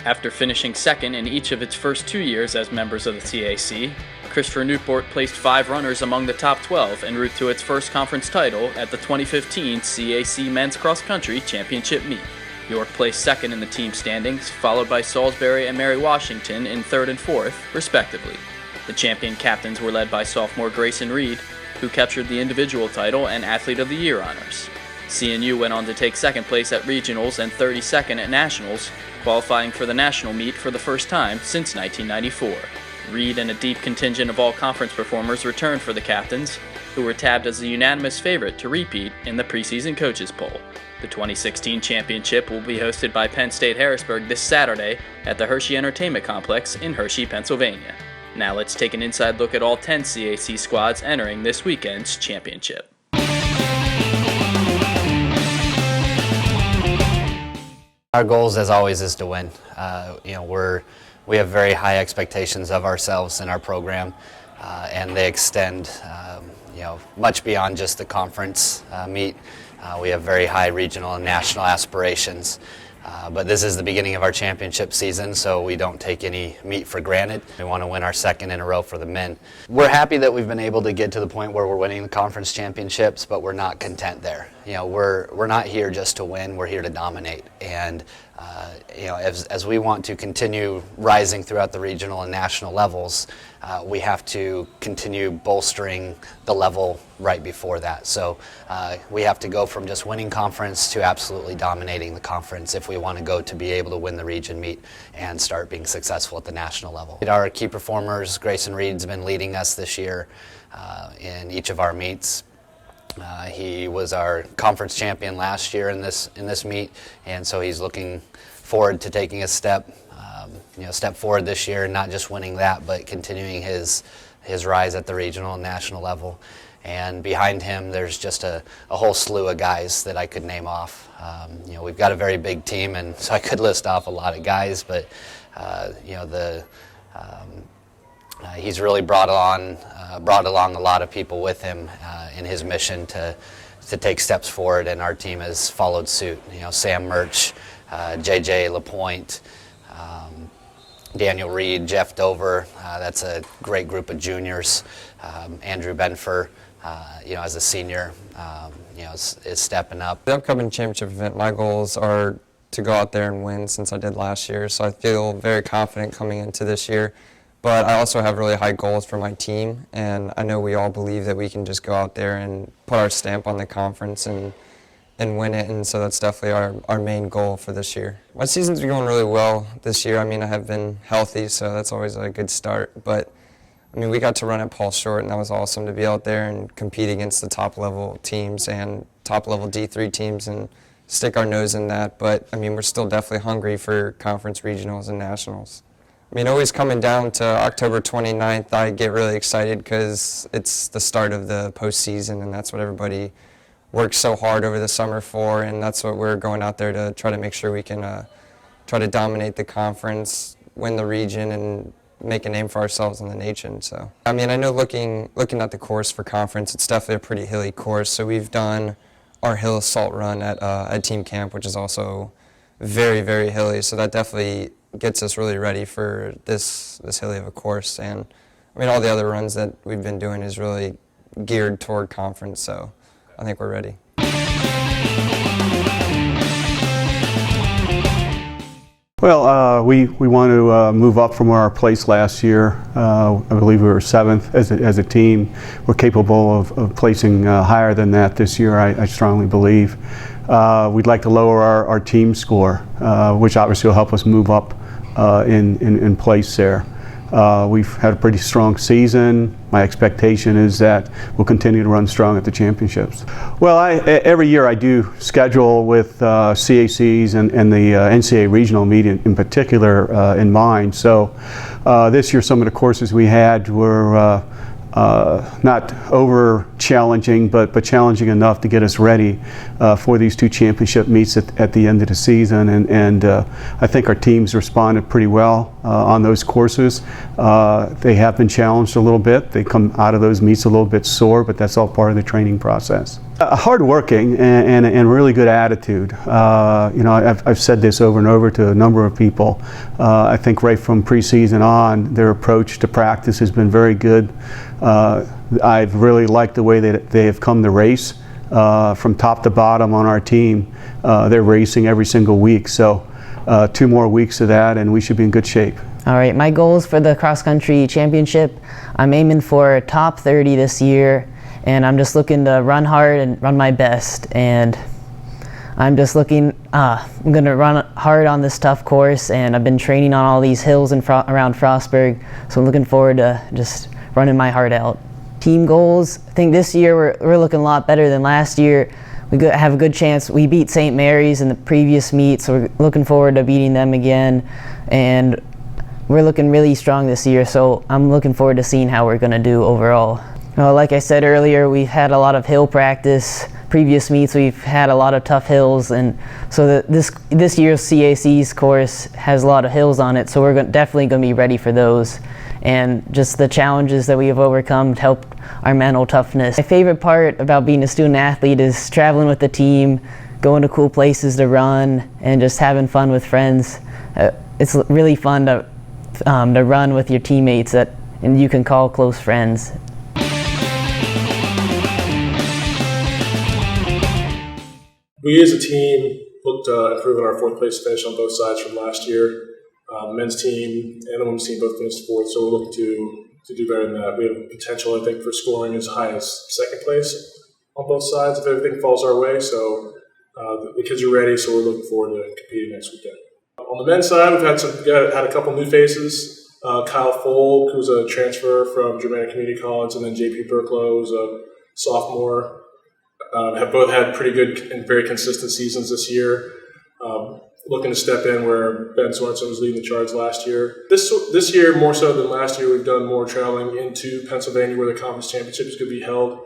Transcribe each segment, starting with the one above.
After finishing second in each of its first 2 years as members of the CAC, Christopher Newport placed 5 runners among the top 12 en route to its first conference title at the 2015 CAC Men's Cross Country Championship meet. York placed second in the team standings, followed by Salisbury and Mary Washington in third and fourth, respectively. The champion captains were led by sophomore Grayson Reed, who captured the individual title and Athlete of the Year honors. CNU went on to take second place at regionals and 32nd at nationals, qualifying for the national meet for the first time since 1994. Reed and a deep contingent of all-conference performers returned for the captains, who were tabbed as the unanimous favorite to repeat in the preseason coaches poll. The 2016 championship will be hosted by Penn State Harrisburg this Saturday at the Hershey Entertainment Complex in Hershey, Pennsylvania. Now let's take an inside look at all 10 CAC squads entering this weekend's championship. Our goals, as always, is to win. We have very high expectations of ourselves and our program, and they extend, much beyond just the conference meet. We have very high regional and national aspirations, but this is the beginning of our championship season, so we don't take any meet for granted. We want to win our second in a row for the men. We're happy that we've been able to get to the point where we're winning the conference championships, but we're not content there. We're not here just to win. We're here to dominate, and as we want to continue rising throughout the regional and national levels, we have to continue bolstering the level right before that. So we have to go from just winning conference to absolutely dominating the conference if we want to go to be able to win the region meet and start being successful at the national level. Our key performers, Grayson Reed's been leading us this year in each of our meets. He was our conference champion last year in this meet, and so he's looking forward to taking a step forward this year, and not just winning that, but continuing his rise at the regional and national level. And behind him, there's just a whole slew of guys that I could name off. We've got a very big team, and so I could list off a lot of guys, but he's really brought along a lot of people with him in his mission to take steps forward, and our team has followed suit. Sam Murch, JJ LaPointe, Daniel Reed, Jeff Dover, that's a great group of juniors. Andrew Benfer, as a senior, is stepping up. The upcoming championship event, my goals are to go out there and win, since I did last year, so I feel very confident coming into this year. But I also have really high goals for my team, and I know we all believe that we can just go out there and put our stamp on the conference and win it, and so that's definitely our main goal for this year. My season's been going really well this year. I have been healthy, so that's always a good start. But we got to run at Paul Short, and that was awesome to be out there and compete against the top-level teams and top-level D3 teams and stick our nose in that. But we're still definitely hungry for conference regionals and nationals. Always coming down to October 29th, I get really excited because it's the start of the postseason, and that's what everybody works so hard over the summer for, and that's what we're going out there to try to make sure we can try to dominate the conference, win the region, and make a name for ourselves in the nation. So, I know looking at the course for conference, it's definitely a pretty hilly course. So we've done our hill assault run at team camp, which is also very, very hilly. So that definitely gets us really ready for this hilly of a course. And all the other runs that we've been doing is really geared toward conference. So I think we're ready. Well, we want to move up from where our place last year. I believe we were 7th as a team. We're capable of placing higher than that this year, I strongly believe. We'd like to lower our team score, which obviously will help us move up in place there. We've had a pretty strong season. My expectation is that we'll continue to run strong at the championships. Well, every year I do schedule with CACs and the NCAA regional meet in particular in mind. So this year some of the courses we had were not over challenging, but challenging enough to get us ready for these 2 championship meets at the end of the season. And I think our teams responded pretty well. on those courses. They have been challenged a little bit. They come out of those meets a little bit sore, but that's all part of the training process. Hardworking and really good attitude. I've said this over and over to a number of people. I think right from preseason on, their approach to practice has been very good. I've really liked the way that they have come to race from top to bottom on our team. They're racing every single week, so 2 more weeks of that and we should be in good shape. All right, my goals for the cross country championship, I'm aiming for top 30 this year, and I'm just looking to run hard and run my best. And I'm just looking, I'm going to run hard on this tough course, and I've been training on all these hills around Frostburg, so I'm looking forward to just running my heart out. Team goals, I think this year we're looking a lot better than last year. We have a good chance. We beat St. Mary's in the previous meet, so we're looking forward to beating them again. And we're looking really strong this year, so I'm looking forward to seeing how we're going to do overall. Like I said earlier, we've had a lot of hill practice. Previous meets, we've had a lot of tough hills, and so this year's CAC's course has a lot of hills on it, so we're definitely going to be ready for those. And just the challenges that we have overcome to help our mental toughness. My favorite part about being a student athlete is traveling with the team, going to cool places to run, and just having fun with friends. It's really fun to run with your teammates and you can call close friends. We as a team looked to improve on our 4th place finish on both sides from last year. The men's team and the women's team both finished 4th, so we're looking to do better than that. We have potential, I think, for scoring as high as 2nd place on both sides if everything falls our way. So the kids are ready, so we're looking forward to competing next weekend. On the men's side, we've had a couple new faces. Kyle Folk, who's a transfer from Germanic Community College, and then JP Burklow, who's a sophomore, have both had pretty good and very consistent seasons this year. Looking to step in where Ben Sorensen was leading the charge last year. This year, more so than last year, we've done more traveling into Pennsylvania where the conference championship is going to be held.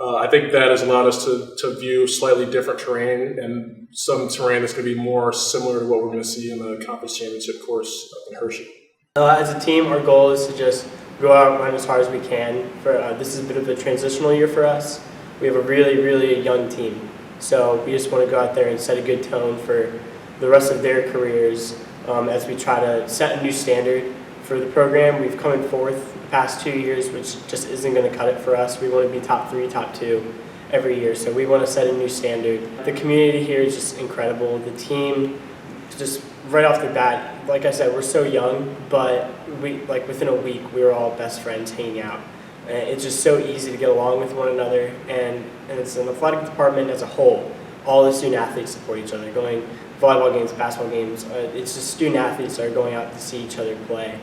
I think that has allowed us to view slightly different terrain and some terrain that's going to be more similar to what we're going to see in the conference championship course up in Hershey. As a team, our goal is to just go out and run as hard as we can. This is a bit of a transitional year for us. We have a really, really young team. So we just want to go out there and set a good tone for the rest of their careers as we try to set a new standard for the program. We've come in 4th the past 2 years, which just isn't going to cut it for us. We want to be top 3, top 2 every year. So we want to set a new standard. The community here is just incredible. The team, just right off the bat, like I said, we're so young, but within a week, we were all best friends hanging out. And it's just so easy to get along with one another, and it's an athletic department as a whole. All the student athletes support each other, going volleyball games, basketball games. It's just student athletes that are going out to see each other play.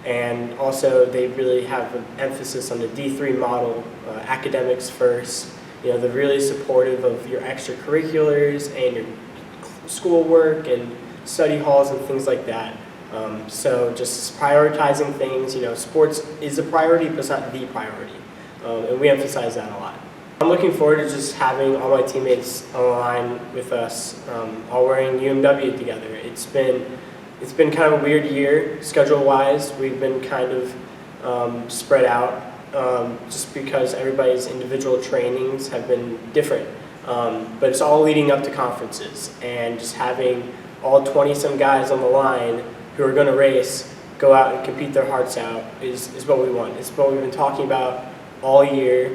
And also, they really have an emphasis on the D3 model, academics first. They're really supportive of your extracurriculars and your schoolwork and study halls and things like that. So just prioritizing things, sports is a priority, but it's not the priority. And we emphasize that a lot. I'm looking forward to just having all my teammates online with us, all wearing UMW together. It's been kind of a weird year, schedule-wise. We've been kind of spread out just because everybody's individual trainings have been different. But it's all leading up to conferences, and just having all 20-some guys on the line who are going to race go out and compete their hearts out is what we want. It's what we've been talking about all year.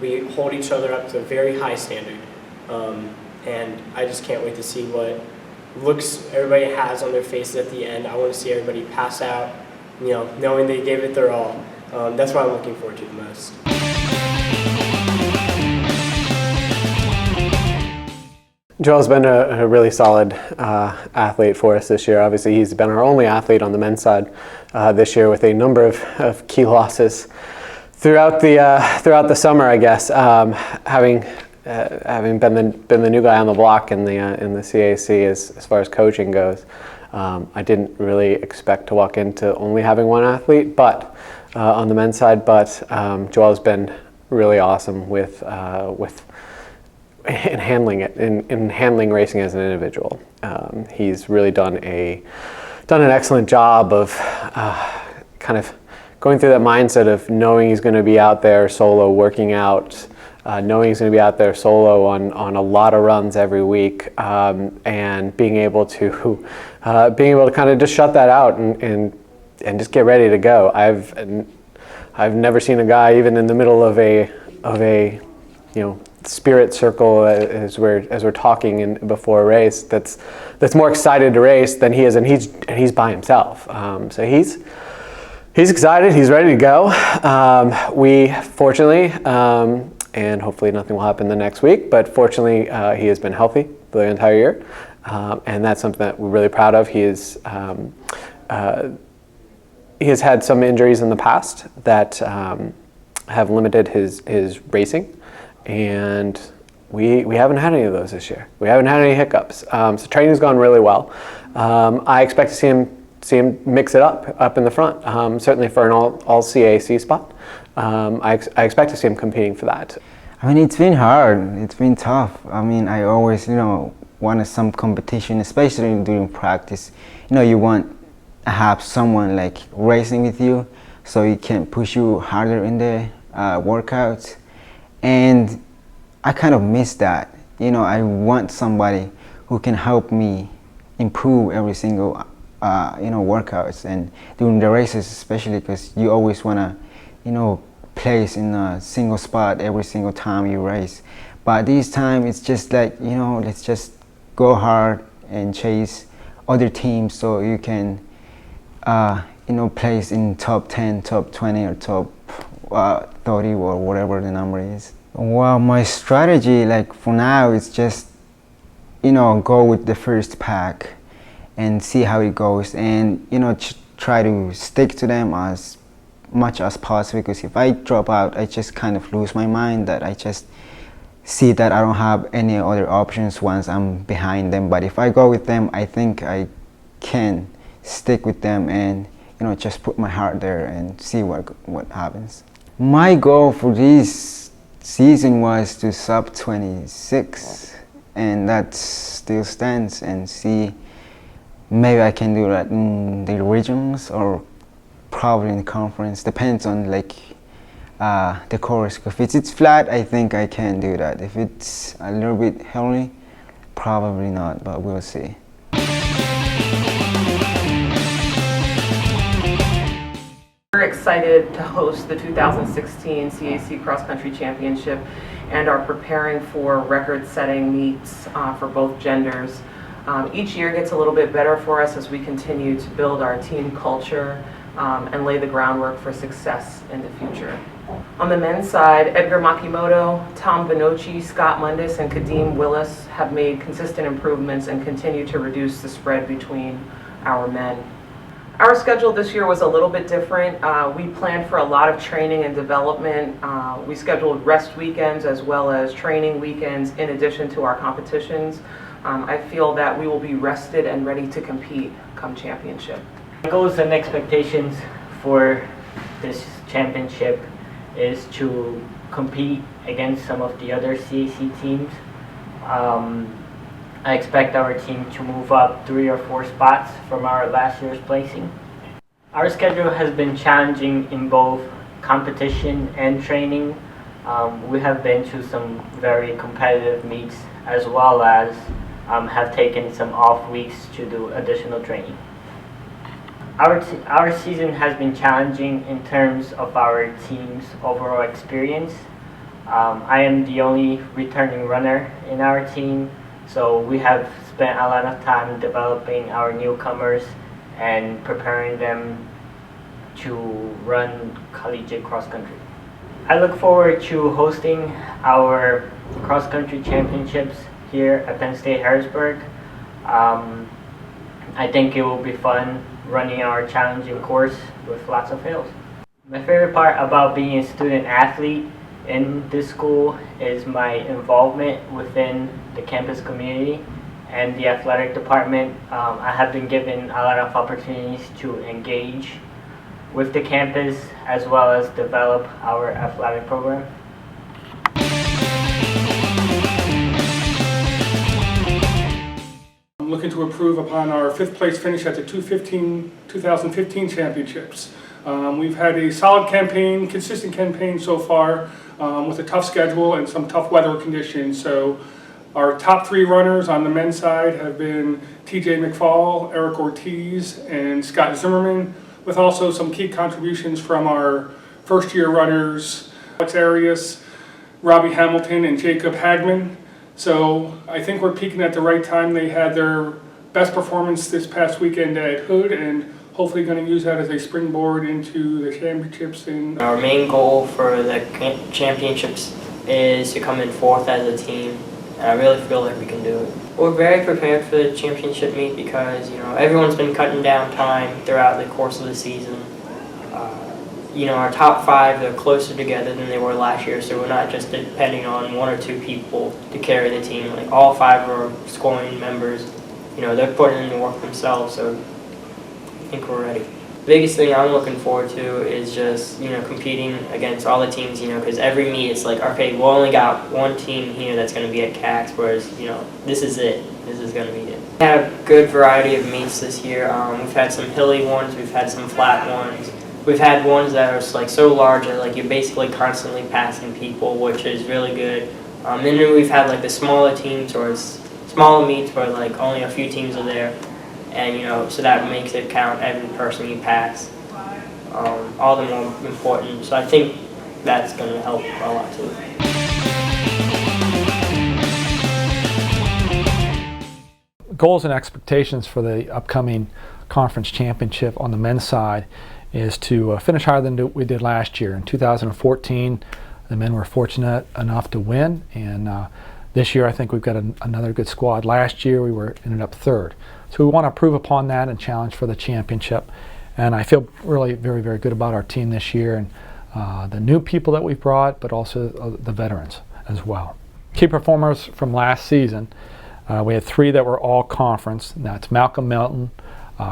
We hold each other up to a very high standard, and I just can't wait to see what looks everybody has on their faces at the end. I want to see everybody pass out, knowing they gave it their all. That's what I'm looking forward to the most. Joel's been a really solid athlete for us this year. Obviously, he's been our only athlete on the men's side this year, with a number of key losses throughout the summer, I guess. Having been the new guy on the block in the CAC as far as coaching goes, I didn't really expect to walk into only having one athlete, but on the men's side. But Joel's been really awesome with in handling it, in handling racing as an individual. He's really done a done an excellent job of kind of going through that mindset of knowing he's going to be out there solo working out, knowing he's going to be out there solo on a lot of runs every week, and being able to kind of just shut that out and just get ready to go. I've never seen a guy even in the middle of a spirit circle as we're talking before a race that's more excited to race than he is, and he's by himself. So he's excited. He's ready to go. We fortunately, and hopefully nothing will happen the next week, but fortunately he has been healthy the entire year, and that's something that we're really proud of. He has had some injuries in the past that have limited his racing. And we haven't had any of those this year. We haven't had any hiccups. So training's gone really well. I expect to see him mix it up in the front. Certainly for an all CAC spot. I expect to see him competing for that. I mean, it's been hard. It's been tough. I mean, I always wanted some competition, especially during practice. You want to have someone like racing with you, so he can push you harder in the workouts. And I kind of miss that. I want somebody who can help me improve every single, workouts and during the races, especially because you always want to, place in a single spot every single time you race. But this time it's just like, let's just go hard and chase other teams so you can, place in top 10, top 20, or top 30 or whatever the number is. Well, my strategy, like for now, is just, go with the first pack and see how it goes, and try to stick to them as much as possible. Because if I drop out, I just kind of lose my mind. That I just see that I don't have any other options once I'm behind them. But if I go with them, I think I can stick with them and just put my heart there and see what happens. My goal for this season was to sub 26, and that still stands, and see maybe I can do that in the regions or probably in the conference. Depends on the course. If it's flat, I think I can do that. If it's a little bit hilly, probably not, but we'll see. We're excited to host the 2016 CAC Cross Country Championship and are preparing for record-setting meets for both genders. Each year gets a little bit better for us as we continue to build our team culture and lay the groundwork for success in the future. On the men's side, Edgar Makimoto, Tom Bonocci, Scott Mundis, and Kadeem Willis have made consistent improvements and continue to reduce the spread between our men. Our schedule this year was a little bit different. We planned for a lot of training and development. We scheduled rest weekends as well as training weekends in addition to our competitions. I feel that we will be rested and ready to compete come championship. My goals and expectations for this championship is to compete against some of the other CAC teams. I expect our team to move up 3 or 4 spots from our last year's placing. Our schedule has been challenging in both competition and training. We have been to some very competitive meets as well as have taken some off weeks to do additional training. Our season has been challenging in terms of our team's overall experience. I am the only returning runner in our team, so we have spent a lot of time developing our newcomers and preparing them to run collegiate cross country. I look forward to hosting our cross country championships here at Penn State Harrisburg. I think it will be fun running our challenging course with lots of hills. My favorite part about being a student athlete in this school is my involvement within the campus community and the athletic department. I have been given a lot of opportunities to engage with the campus as well as develop our athletic program. I'm looking looking to improve upon our 5th place finish at the 2015 championships. We've had a solid campaign, consistent campaign so far, with a tough schedule and some tough weather conditions. So our top 3 runners on the men's side have been TJ McFall, Eric Ortiz, and Scott Zimmerman, with also some key contributions from our first-year runners, Alex Arias, Robbie Hamilton, and Jacob Hagman. So I think we're peaking at the right time. They had their best performance this past weekend at Hood, and hopefully going to use that as a springboard into the championships. Our main goal for the championships is to come in 4th as a team, and I really feel like we can do it. We're very prepared for the championship meet because, everyone's been cutting down time throughout the course of the season. Our top 5 are closer together than they were last year, so we're not just depending on 1 or 2 people to carry the team. Like, all 5 are scoring members. They're putting in the work themselves, so I think we're ready. The biggest thing I'm looking forward to is just, competing against all the teams, because every meet it's like, okay, we only got 1 team here that's going to be at CACs, whereas, this is it. This is going to be it. We had a good variety of meets this year. We've had some hilly ones, we've had some flat ones. We've had ones that are so large that you're basically constantly passing people, which is really good. And then we've had the smaller teams or smaller meets where only a few teams are there, and so that makes it count every person you pass. All the more important. So I think that's going to help a lot too. Goals and expectations for the upcoming conference championship on the men's side is to finish higher than we did last year. In 2014, the men were fortunate enough to win, and this year I think we've got another good squad. Last year we ended up 3rd. So we want to improve upon that and challenge for the championship. And I feel really very, very good about our team this year and the new people that we've brought, but also the veterans as well. Key performers from last season, we had 3 that were all conference. That's Malcolm Melton,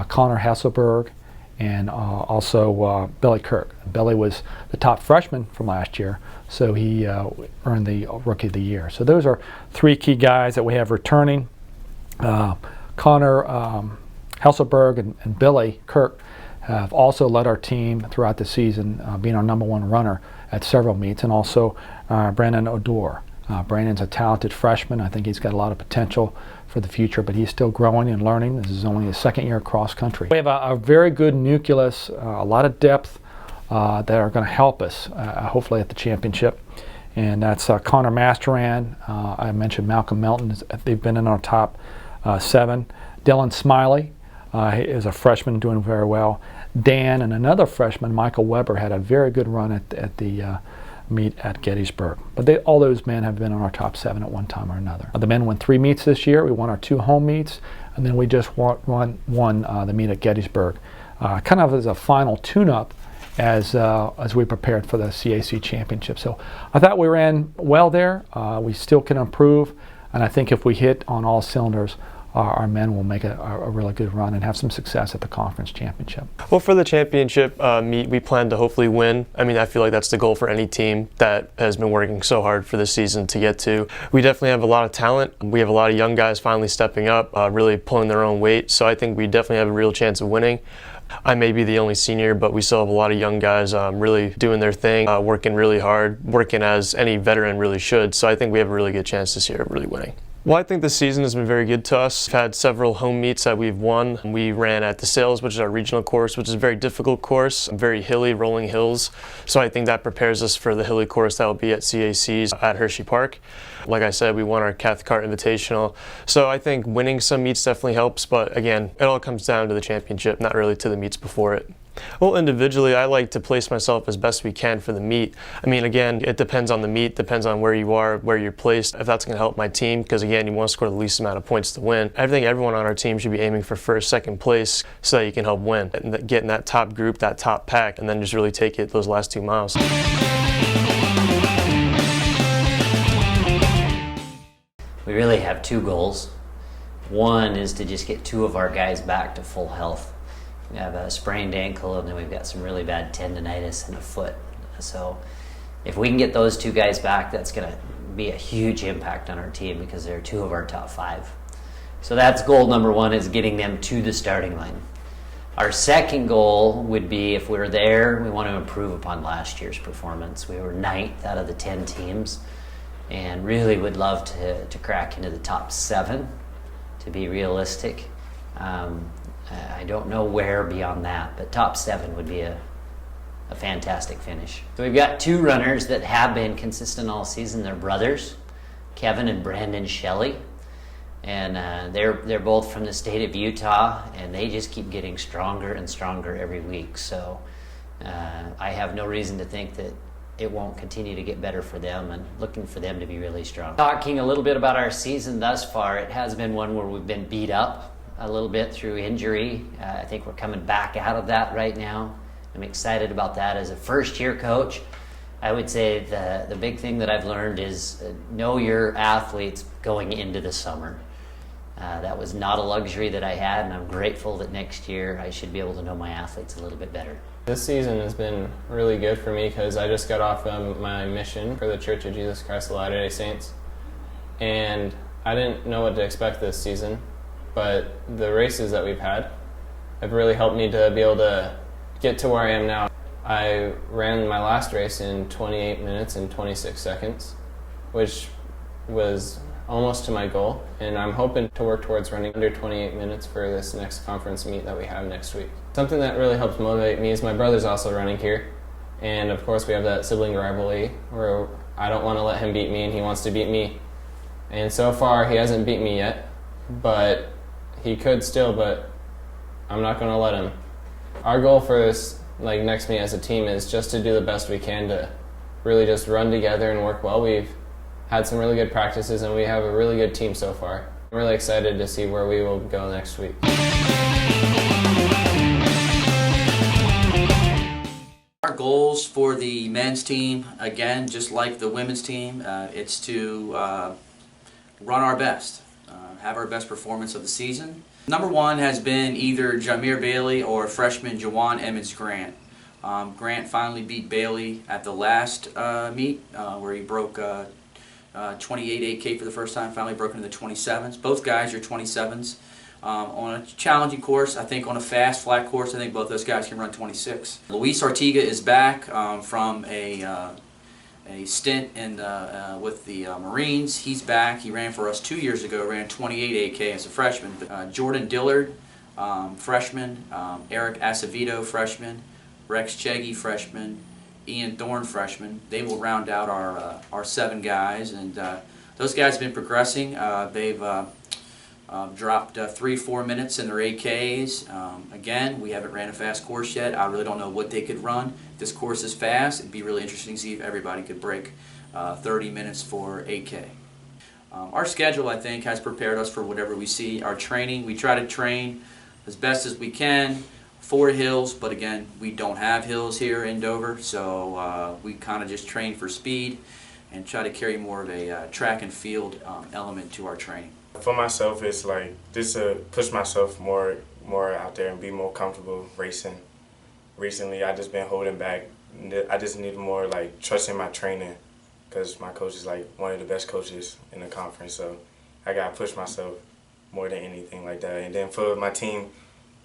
Connor Hasselberg, and also Billy Kirk. Billy was the top freshman from last year, so he earned the Rookie of the Year. So those are 3 key guys that we have returning. Connor Hasselberg and Billy Kirk have also led our team throughout the season, being our #1 runner at several meets, and also Brandon Odor. Brandon's a talented freshman. I think he's got a lot of potential for the future, but he's still growing and learning. This is only his 2nd year cross country. We have a very good nucleus, a lot of depth that are going to help us hopefully at the championship. And that's Connor Masteran. I mentioned Malcolm Melton. They've been in our top 7. Dylan Smiley is a freshman doing very well. Dan and another freshman, Michael Weber, had a very good run at the meet at Gettysburg. But all those men have been on our top 7 at one time or another. The men won 3 meets this year. We won our 2 home meets, and then we just won the meet at Gettysburg, kind of as a final tune-up as we prepared for the CAC championship. So I thought we ran well there. We still can improve, and I think if we hit on all cylinders, our men will make a really good run and have some success at the conference championship. Well, for the championship meet, we plan to hopefully win. I mean, I feel like that's the goal for any team that has been working so hard for this season to get to. We definitely have a lot of talent. We have a lot of young guys finally stepping up, really pulling their own weight. So I think we definitely have a real chance of winning. I may be the only senior, but we still have a lot of young guys really doing their thing, working really hard, working as any veteran really should. So I think we have a really good chance this year of really winning. Well, I think the season has been very good to us. We've had several home meets that we've won. We ran at the Sales, which is our regional course, which is a very difficult course, very hilly, rolling hills. So I think that prepares us for the hilly course that will be at CAC's at Hershey Park. Like I said, we won our Cathcart Invitational. So I think winning some meets definitely helps, but again, it all comes down to the championship, not really to the meets before it. Well, individually, I like to place myself as best we can for the meet. I mean, again, it depends on the meet, depends on where you are, where you're placed, if that's going to help my team, because again, you want to score the least amount of points to win. I think everyone on our team should be aiming for 1st, 2nd place so that you can help win. And get in that top group, that top pack, and then just really take it those last 2 miles. We really have 2 goals. One is to just get 2 of our guys back to full health. We have a sprained ankle, and then we've got some really bad tendonitis in a foot. So if we can get those 2 guys back, that's going to be a huge impact on our team because they're 2 of our top 5. So that's goal number one, is getting them to the starting line. Our second goal would be, if we're there, we want to improve upon last year's performance. We were 9th out of the 10 teams, and really would love to crack into the top 7, to be realistic. I don't know where beyond that, but top 7 would be a fantastic finish. So we've got 2 runners that have been consistent all season. They're brothers, Kevin and Brandon Shelley. And they're both from the state of Utah, and they just keep getting stronger and stronger every week. So I have no reason to think that it won't continue to get better for them, and looking for them to be really strong. Talking a little bit about our season thus far, it has been one where we've been beat up a little bit through injury. I think we're coming back out of that right now. I'm excited about that. As a first-year coach, I would say the big thing that I've learned is know your athletes going into the summer. That was not a luxury that I had, and I'm grateful that next year I should be able to know my athletes a little bit better. This season has been really good for me because I just got off my mission for the Church of Jesus Christ of Latter-day Saints, and I didn't know what to expect this season, but the races that we've had have really helped me to be able to get to where I am now. I ran my last race in 28 minutes and 26 seconds, which was almost to my goal, and I'm hoping to work towards running under 28 minutes for this next conference meet that we have next week. Something that really helps motivate me is my brother's also running here, and of course we have that sibling rivalry where I don't want to let him beat me and he wants to beat me. And so far he hasn't beat me yet, but he could still, but I'm not going to let him. Our goal for this next meet as a team is just to do the best we can to really just run together and work well. We've had some really good practices, and we have a really good team so far. I'm really excited to see where we will go next week. Our goals for the men's team, again, just like the women's team, it's to run our best, have our best performance of the season. Number 1 has been either Jameer Bailey or freshman Jawan Emmons-Grant. Grant finally beat Bailey at the last meet where he broke 28 8K for the first time, finally broke into the 27s. Both guys are 27s. On a challenging course, I think on a fast, flat course, I think both those guys can run 26. Luis Artiga is back from a stint with the Marines. He's back. He ran for us 2 years ago, ran 28 8K as a freshman. Jordan Dillard, freshman. Eric Acevedo, freshman. Rex Cheggy, freshman. Ian Thorne, freshman. They will round out our 7 guys, and those guys have been progressing. They've dropped 3-4 minutes in their AKs. Again, we haven't ran a fast course yet. I really don't know what they could run. If this course is fast, it'd be really interesting to see if everybody could break 30 minutes for 8K. Our schedule, I think, has prepared us for whatever we see. Our training, we try to train as best as we can for hills, but again, we don't have hills here in Dover, so we kind of just train for speed and try to carry more of a track and field element to our training. For myself, it's like just to push myself more out there and be more comfortable racing. Recently, I just been holding back. I just need more trust in my training, because my coach is one of the best coaches in the conference, so I got to push myself more than anything like that. And then for my team,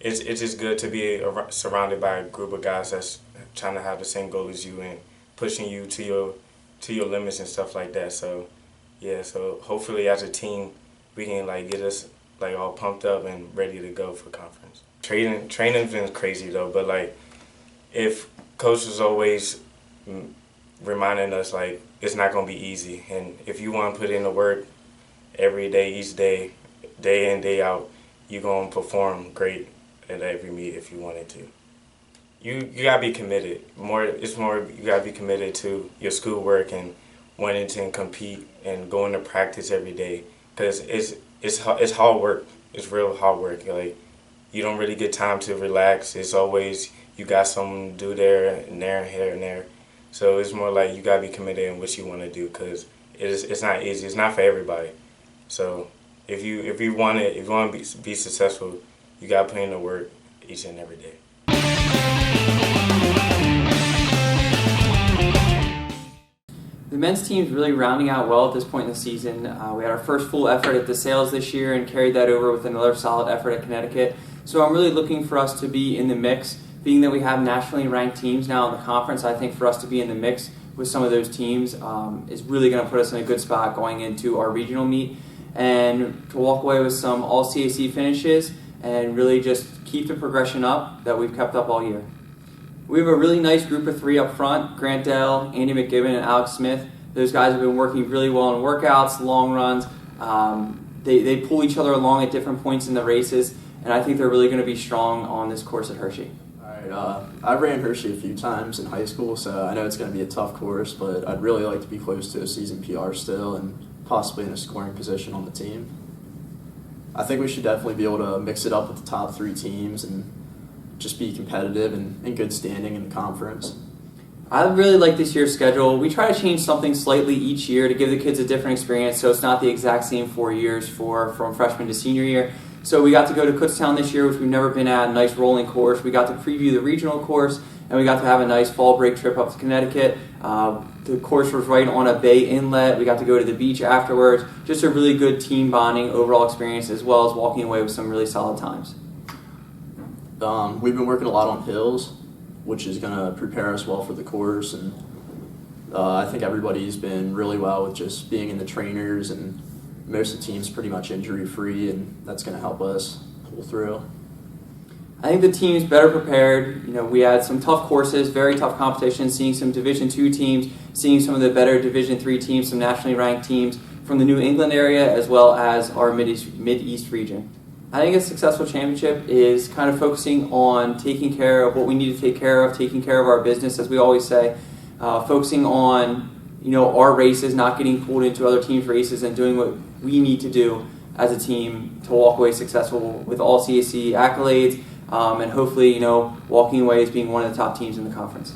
it's just good to be surrounded by a group of guys that's trying to have the same goal as you and pushing you to your limits and stuff like that. So yeah, so hopefully as a team we can get us all pumped up and ready to go for conference. Training's been crazy though, but if coach is always reminding us it's not gonna be easy, and if you want to put in the work every day, each day, day in, day out, you're gonna perform great at every meet if you wanted to. You gotta be committed. You gotta be committed to your schoolwork and wanting to compete and going to practice every day, because it's hard work. It's real hard work. You don't really get time to relax. It's always you got something to do there and there and here and there. So it's more you gotta be committed in what you want to do, because it's not easy. It's not for everybody. So if you want to be successful, you got to put in the work each and every day. The men's team is really rounding out well at this point in the season. We had our first full effort at the Sales this year and carried that over with another solid effort at Connecticut. So I'm really looking for us to be in the mix. Being that we have nationally ranked teams now in the conference, I think for us to be in the mix with some of those teams is really going to put us in a good spot going into our regional meet, and to walk away with some all CAC finishes and really just keep the progression up that we've kept up all year. We have a really nice group of three up front: Grant Dell, Andy McGibbon, and Alex Smith. Those guys have been working really well in workouts, long runs. They pull each other along at different points in the races, and I think they're really going to be strong on this course at Hershey. I ran Hershey a few times in high school, so I know it's going to be a tough course, but I'd really like to be close to a season PR still and possibly in a scoring position on the team. I think we should definitely be able to mix it up with the top three teams and just be competitive and in good standing in the conference. I really like this year's schedule. We try to change something slightly each year to give the kids a different experience, so it's not the exact same 4 years from freshman to senior year. So we got to go to Kutztown this year, which we've never been at, a nice rolling course. We got to preview the regional course, and we got to have a nice fall break trip up to Connecticut. The course was right on a bay inlet. We got to go to the beach afterwards. Just a really good team bonding overall experience, as well as walking away with some really solid times. We've been working a lot on hills, which is going to prepare us well for the course, and I think everybody's been really well with just being in the trainers, and most of the team's pretty much injury-free, and that's going to help us pull through. I think the team's better prepared. We had some tough courses, very tough competition, seeing some Division II teams, seeing some of the better Division III teams, some nationally ranked teams from the New England area, as well as our Mid-East region. I think a successful championship is kind of focusing on taking care of what we need to take care of, taking care of our business, as we always say, focusing on our races, not getting pulled into other teams' races, and doing what we need to do as a team to walk away successful with all CAC accolades, and hopefully, walking away as being one of the top teams in the conference.